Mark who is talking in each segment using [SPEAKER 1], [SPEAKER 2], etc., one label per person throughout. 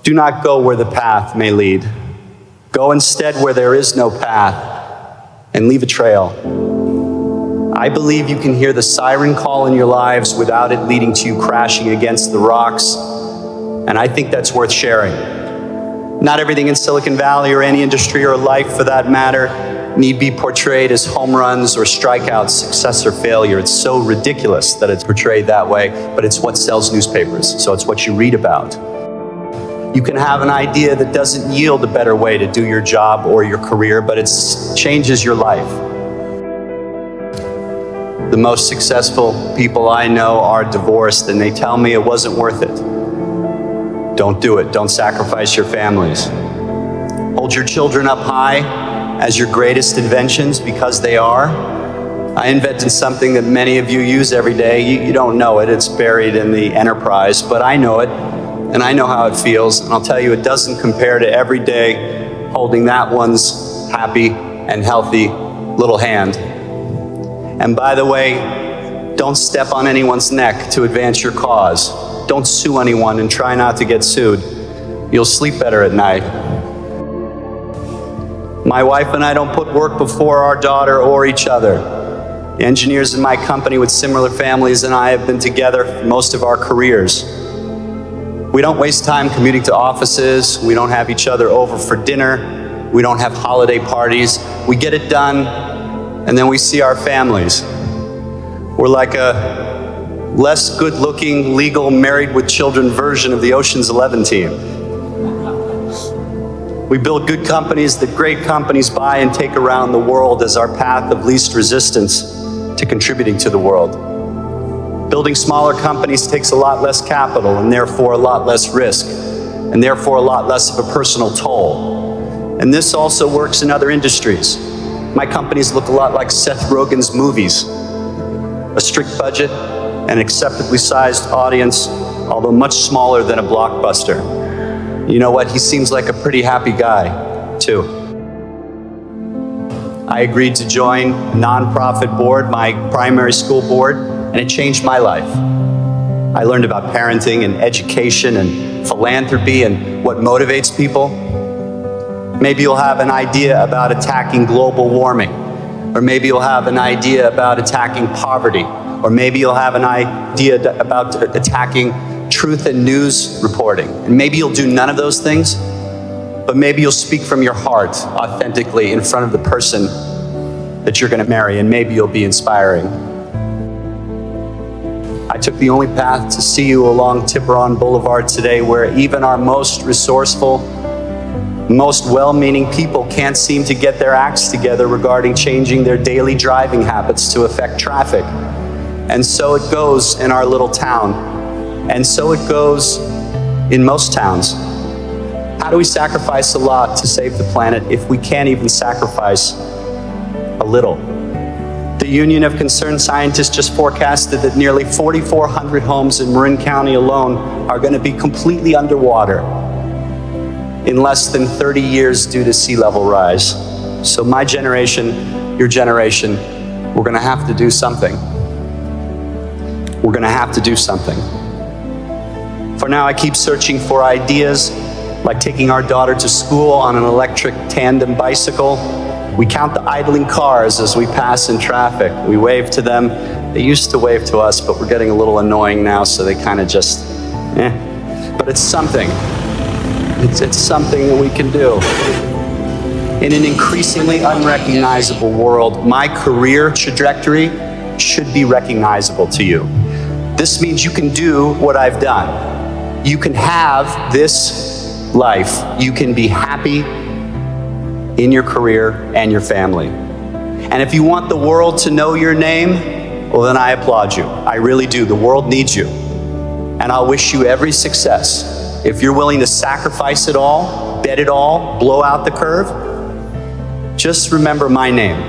[SPEAKER 1] Do not go where the path may lead. Go instead where there is no path, and leave a trail. I believe you can hear the siren call in your lives without it leading to you crashing against the rocks, and I think that's worth sharing. Not everything in Silicon Valley or any industry or life for that matter need be portrayed as home runs or strikeouts, success or failure. It's so ridiculous that it's portrayed that way, but it's what sells newspapers, so it's what you read about. You can have an idea that doesn't yield a better way to do your job or your career, but it changes your life. The most successful people I know are divorced, and they tell me it wasn't worth it. Don't do it. Don't sacrifice your families. Hold your children up high as your greatest inventions, because they are. I invented something that many of you use every day. You don't know it. It's buried in the enterprise, but I know it, and I know how it feels. And I'll tell you, it doesn't compare to every day holding that one's happy and healthy little hand. And by the way, don't step on anyone's neck to advance your cause. Don't sue anyone and try not to get sued. You'll sleep better at night. My wife and I don't put work before our daughter or each other. The engineers in my company with similar families and I have been together for most of our careers. We don't waste time commuting to offices. We don't have each other over for dinner. We don't have holiday parties. We get it done, and then we see our families. We're like a less good-looking, legal, married with children version of the Ocean's 11 team. We build good companies that great companies buy and take around the world as our path of least resistance to contributing to the world. Building smaller companies takes a lot less capital and therefore a lot less risk, and therefore a lot less of a personal toll. And this also works in other industries. My companies look a lot like Seth Rogen's movies. A strict budget, an acceptably sized audience, although much smaller than a blockbuster. You know what? He seems like a pretty happy guy, too. I agreed to join a nonprofit board, my primary school board, and it changed my life. I learned about parenting and education and philanthropy and what motivates people. Maybe you'll have an idea about attacking global warming, or maybe you'll have an idea about attacking poverty, or maybe you'll have an idea about attacking truth and news reporting. And maybe you'll do none of those things, but maybe you'll speak from your heart authentically in front of the person that you're going to marry, and maybe you'll be inspiring. I took the only path to see you along Tiburon Boulevard today, where even our most resourceful, most well-meaning people can't seem to get their acts together regarding changing their daily driving habits to affect traffic. And so it goes in our little town. And so it goes in most towns. How do we sacrifice a lot to save the planet if we can't even sacrifice a little? The Union of Concerned Scientists just forecasted that nearly 4,400 homes in Marin County alone are going to be completely underwater in less than 30 years due to sea level rise. So my generation, your generation, we're going to have to do something. We're going to have to do something. For now, I keep searching for ideas, like taking our daughter to school on an electric tandem bicycle. We count the idling cars as we pass in traffic. We wave to them. They used to wave to us, but we're getting a little annoying now, so they kind of just, But it's something. It's something that we can do. In an increasingly unrecognizable world, my career trajectory should be recognizable to you. This means you can do what I've done. You can have this life. You can be happy in your career and your family. And if you want the world to know your name, well, then I applaud you. I really do. The world needs you. And I'll wish you every success. If you're willing to sacrifice it all, bet it all, blow out the curve, just remember my name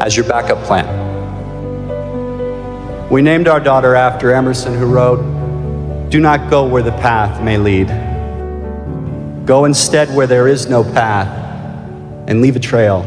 [SPEAKER 1] as your backup plan. We named our daughter after Emerson, who wrote, "Do not go where the path may lead. Go instead where there is no path, and leave a trail."